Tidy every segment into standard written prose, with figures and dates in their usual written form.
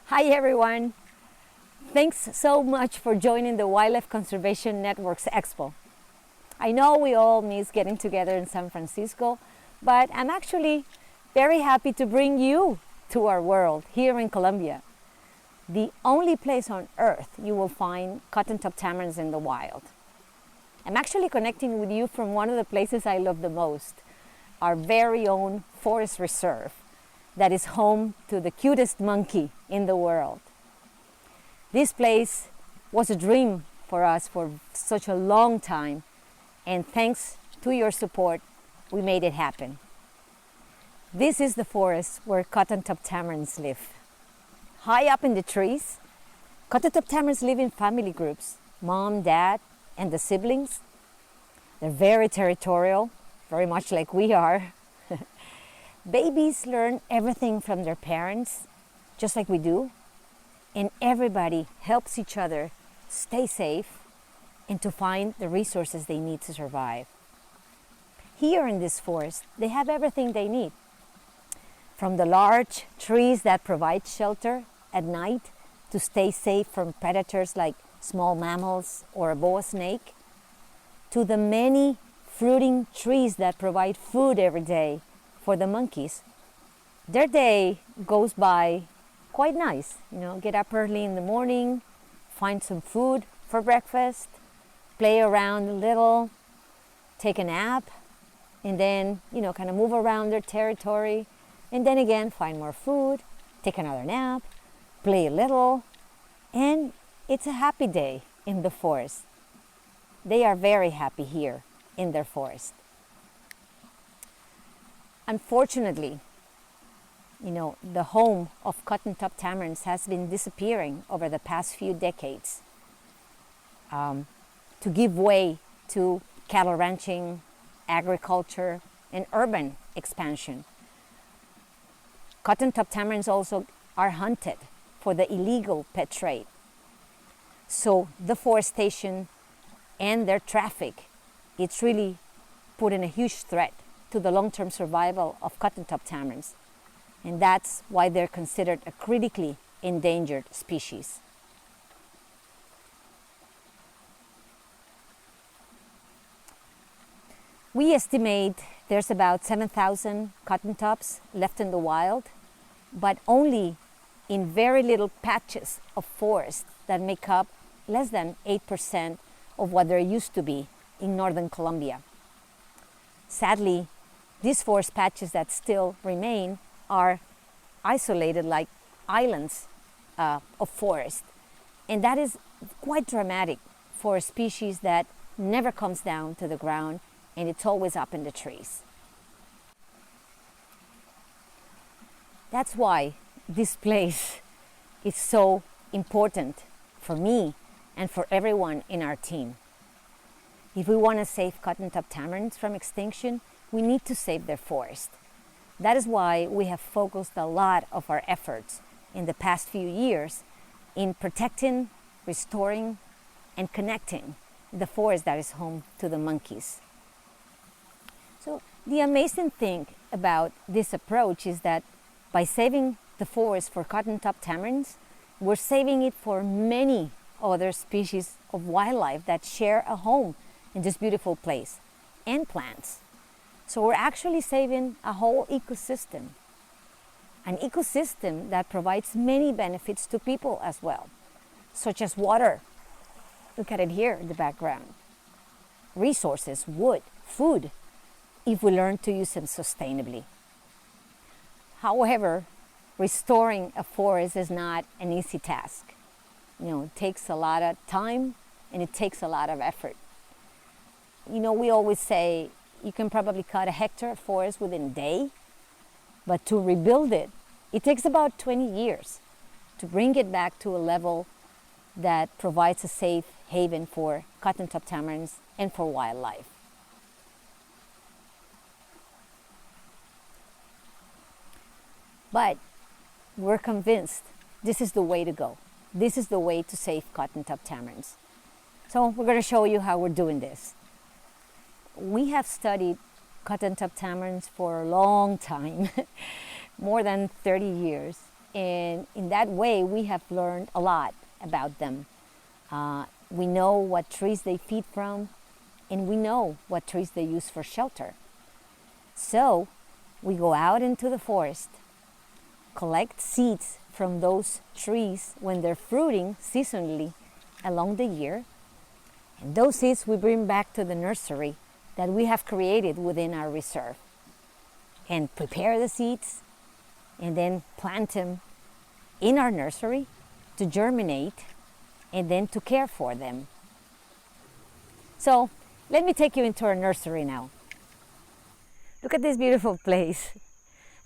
Hi everyone! Thanks so much for joining the Wildlife Conservation Network's Expo. I know we all miss getting together in San Francisco, but I'm actually very happy to bring you to our world here in Colombia, the only place on earth you will find cotton-top tamarins in the wild. I'm actually connecting with you from one of the places I love the most, our very own forest reserve that is home to the cutest monkey in the world. This place was a dream for us for such a long time, and thanks to your support, we made it happen. This is the forest where cotton-top tamarins live. High up in the trees, cotton-top tamarins live in family groups, mom, dad, and the siblings. They're very territorial, very much like we are. Babies learn everything from their parents, just like we do, and everybody helps each other stay safe and to find the resources they need to survive. Here in this forest, they have everything they need, from the large trees that provide shelter at night to stay safe from predators like small mammals or a boa snake, to the many fruiting trees that provide food every day for the monkeys. Their day goes by quite nice. Get up early in the morning, find some food for breakfast, play around a little, take a nap, and then, kind of move around their territory, and then again find more food, take another nap, play a little, and it's a happy day in the forest. They are very happy here in their forest. Unfortunately, the home of cotton-top tamarins has been disappearing over the past few decades to give way to cattle ranching, agriculture, and urban expansion. Cotton-top tamarins also are hunted for the illegal pet trade. So deforestation and their traffic, it's really put in a huge threat to the long-term survival of cotton-top tamarins. And that's why they're considered a critically endangered species. We estimate there's about 7,000 cotton-tops left in the wild, but only in very little patches of forest that make up less than 8% of what there used to be in northern Colombia. Sadly, these forest patches that still remain are isolated like islands of forest. And that is quite dramatic for a species that never comes down to the ground and it's always up in the trees. That's why this place is so important for me and for everyone in our team. If we want to save cotton-top tamarins from extinction, we need to save their forest. That is why we have focused a lot of our efforts in the past few years in protecting, restoring, and connecting the forest that is home to the monkeys. So the amazing thing about this approach is that by saving the forest for cotton-top tamarins, we're saving it for many other species of wildlife that share a home in this beautiful place, and plants. So we're actually saving a whole ecosystem, an ecosystem that provides many benefits to people as well, such as water. Look at it here in the background. Resources, wood, food, if we learn to use them sustainably. However, restoring a forest is not an easy task. It takes a lot of time and it takes a lot of effort. We always say you can probably cut a hectare of forest within a day, but to rebuild it, it takes about 20 years to bring it back to a level that provides a safe haven for cotton-top tamarins and for wildlife. But we're convinced this is the way to go. This is the way to save cotton-top tamarins. So we're going to show you how we're doing this. We have studied cotton-top tamarins for a long time, more than 30 years. And in that way, we have learned a lot about them. We know what trees they feed from, and we know what trees they use for shelter. So we go out into the forest, collect seeds from those trees when they're fruiting seasonally along the year, and those seeds we bring back to the nursery that we have created within our reserve, and prepare the seeds and then plant them in our nursery to germinate and then to care for them. So let me take you into our nursery now. Look at this beautiful place.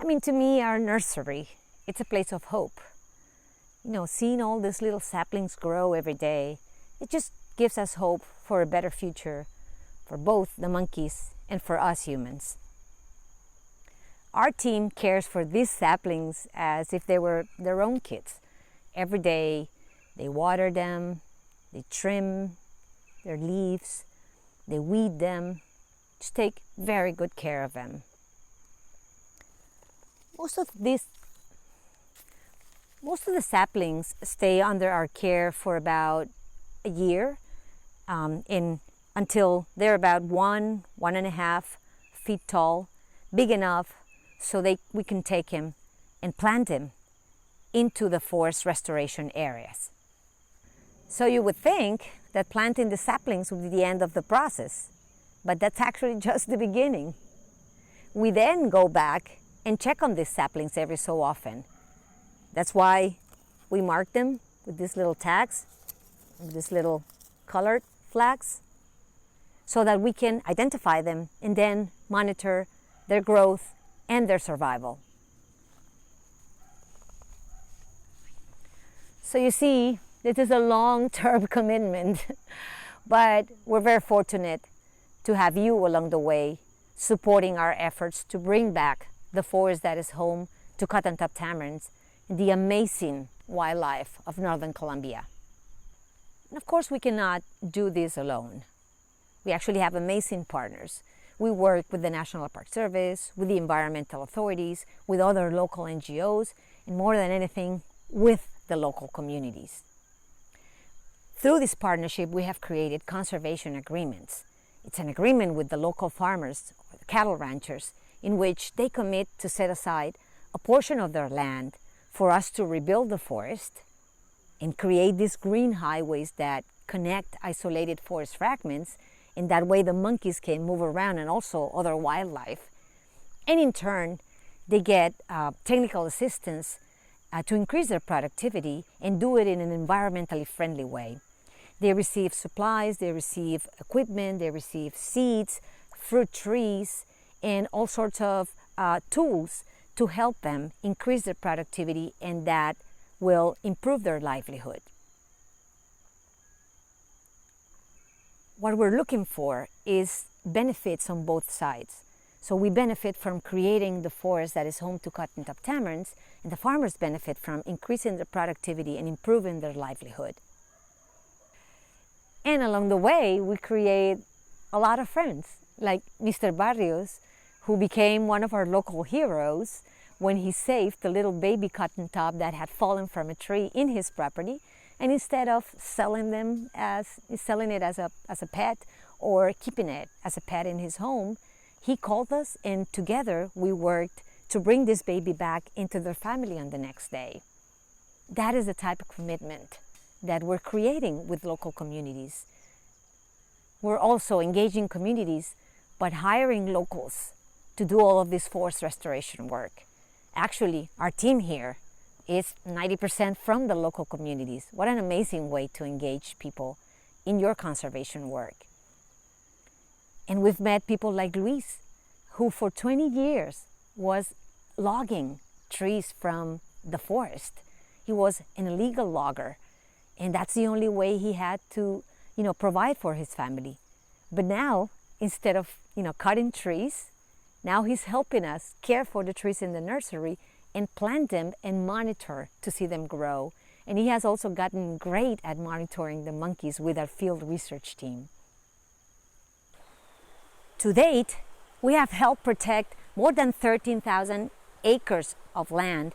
I mean, to me, our nursery, it's a place of hope. You know, seeing all these little saplings grow every day, it just gives us hope for a better future for both the monkeys and for us humans. Our team cares for these saplings as if they were their own kids. Every day, they water them, they trim their leaves, they weed them, just take very good care of them. Most of the saplings stay under our care for about a year, until they're about 1.5 feet tall, big enough so we can take him and plant him into the forest restoration areas. So you would think that planting the saplings would be the end of the process, but that's actually just the beginning. We then go back and check on these saplings every so often. That's why we mark them with these little tags, with these little colored flags, so that we can identify them and then monitor their growth and their survival. So you see, this is a long-term commitment, but we're very fortunate to have you along the way supporting our efforts to bring back the forest that is home to Cottontop tamarins and the amazing wildlife of Northern Colombia. And of course, we cannot do this alone. We actually have amazing partners. We work with the National Park Service, with the environmental authorities, with other local NGOs, and more than anything, with the local communities. Through this partnership, we have created conservation agreements. It's an agreement with the local farmers, or the cattle ranchers, in which they commit to set aside a portion of their land for us to rebuild the forest and create these green highways that connect isolated forest fragments, and that way the monkeys can move around and also other wildlife. And in turn, they get technical assistance to increase their productivity and do it in an environmentally friendly way. They receive supplies, they receive equipment, they receive seeds, fruit trees, and all sorts of tools to help them increase their productivity, and that will improve their livelihood. What we're looking for is benefits on both sides. So we benefit from creating the forest that is home to Cottontop tamarins, and the farmers benefit from increasing their productivity and improving their livelihood. And along the way, we create a lot of friends, like Mr. Barrios, who became one of our local heroes when he saved the little baby cottontop that had fallen from a tree in his property. And instead of selling it as a pet or keeping it as a pet in his home, he called us, and together we worked to bring this baby back into their family on the next day. That is the type of commitment that we're creating with local communities. We're also engaging communities, but hiring locals to do all of this forest restoration work. Actually, our team here is 90% from the local communities. What an amazing way to engage people in your conservation work. And we've met people like Luis, who for 20 years was logging trees from the forest. He was an illegal logger, and that's the only way he had to, provide for his family. But now, instead of, cutting trees, now he's helping us care for the trees in the nursery and plant them and monitor to see them grow. And he has also gotten great at monitoring the monkeys with our field research team. To date, we have helped protect more than 13,000 acres of land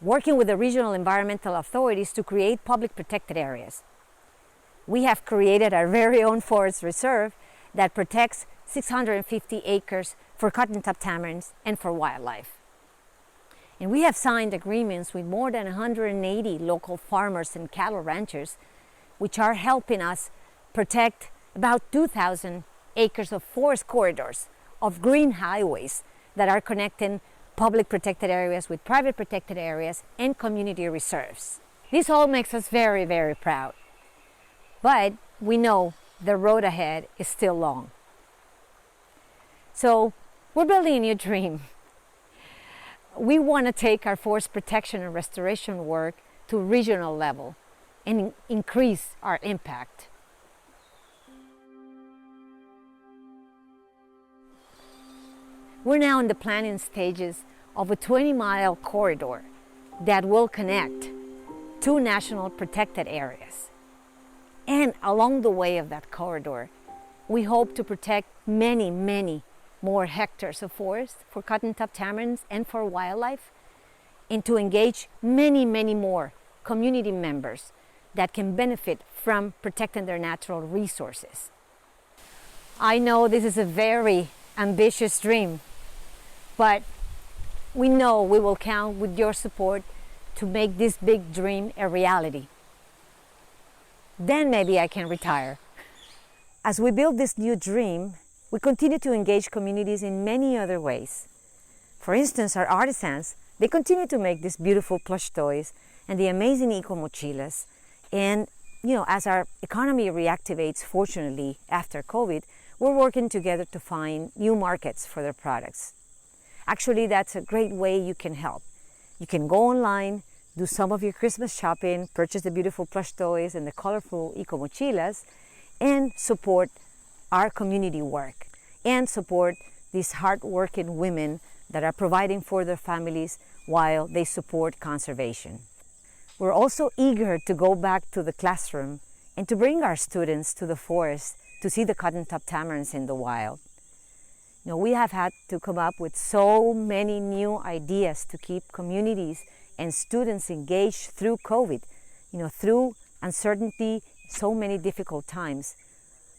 working with the regional environmental authorities to create public protected areas. We have created our very own forest reserve that protects 650 acres for cottontop tamarins and for wildlife. And we have signed agreements with more than 180 local farmers and cattle ranchers, which are helping us protect about 2,000 acres of forest corridors, of green highways that are connecting public protected areas with private protected areas and community reserves. This all makes us very, very proud. But we know the road ahead is still long. So we're building a new dream. We want to take our forest protection and restoration work to regional level and increase our impact. We're now in the planning stages of a 20-mile corridor that will connect two national protected areas. And along the way of that corridor, we hope to protect many, many more hectares of forest for cottontop tamarins and for wildlife, and to engage many, many more community members that can benefit from protecting their natural resources. I know this is a very ambitious dream, but we know we will count with your support to make this big dream a reality. Then maybe I can retire. As we build this new dream, we continue to engage communities in many other ways. For instance, our artisans, they continue to make these beautiful plush toys and the amazing eco mochilas. And as our economy reactivates, fortunately, after COVID, we're working together to find new markets for their products. Actually, that's a great way you can help. You can go online, do some of your Christmas shopping, purchase the beautiful plush toys and the colorful eco mochilas, and support our community work and support these hardworking women that are providing for their families while they support conservation. We're also eager to go back to the classroom and to bring our students to the forest to see the cottontop tamarins in the wild. We have had to come up with so many new ideas to keep communities and students engaged through COVID, through uncertainty, so many difficult times.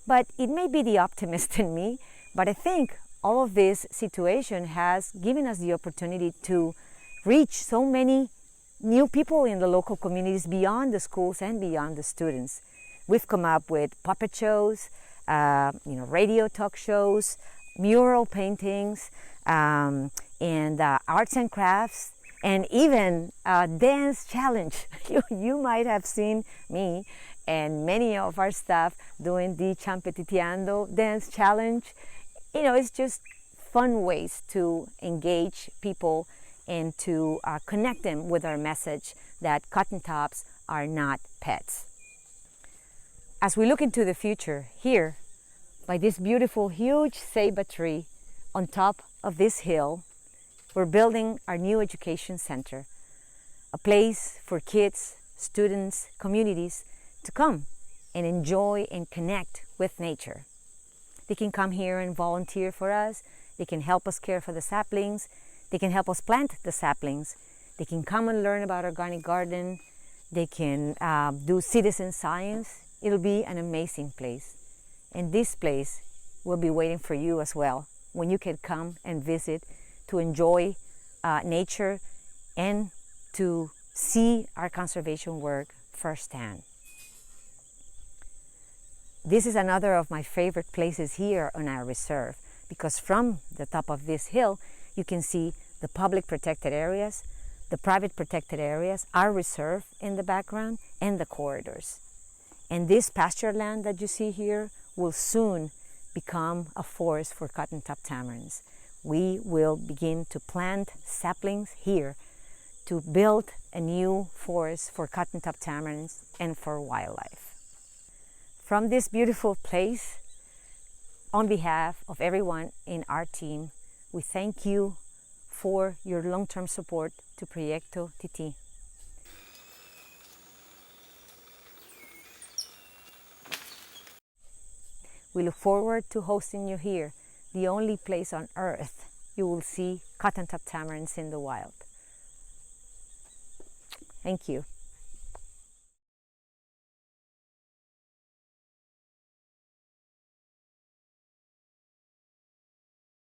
But it may be the optimist in me, but I think all of this situation has given us the opportunity to reach so many new people in the local communities beyond the schools and beyond the students. We've come up with puppet shows, radio talk shows, mural paintings, and arts and crafts, and even a dance challenge. You might have seen me and many of our staff doing the Champetiteando dance challenge. It's just fun ways to engage people and to connect them with our message that cottontops are not pets. As we look into the future, here, by this beautiful, huge ceiba tree on top of this hill, we're building our new education center, a place for kids, students, communities to come and enjoy and connect with nature. They can come here and volunteer for us. They can help us care for the saplings. They can help us plant the saplings. They can come and learn about organic garden. They can do citizen science. It'll be an amazing place. And this place will be waiting for you as well, when you can come and visit to enjoy nature and to see our conservation work firsthand. This is another of my favorite places here on our reserve, because from the top of this hill, you can see the public protected areas, the private protected areas, our reserve in the background, and the corridors. And this pasture land that you see here will soon become a forest for cottontop tamarins. We will begin to plant saplings here to build a new forest for cottontop tamarins and for wildlife. From this beautiful place, on behalf of everyone in our team, we thank you for your long-term support to Proyecto Titi. We look forward to hosting you here, the only place on earth you will see cottontop tamarins in the wild. Thank you.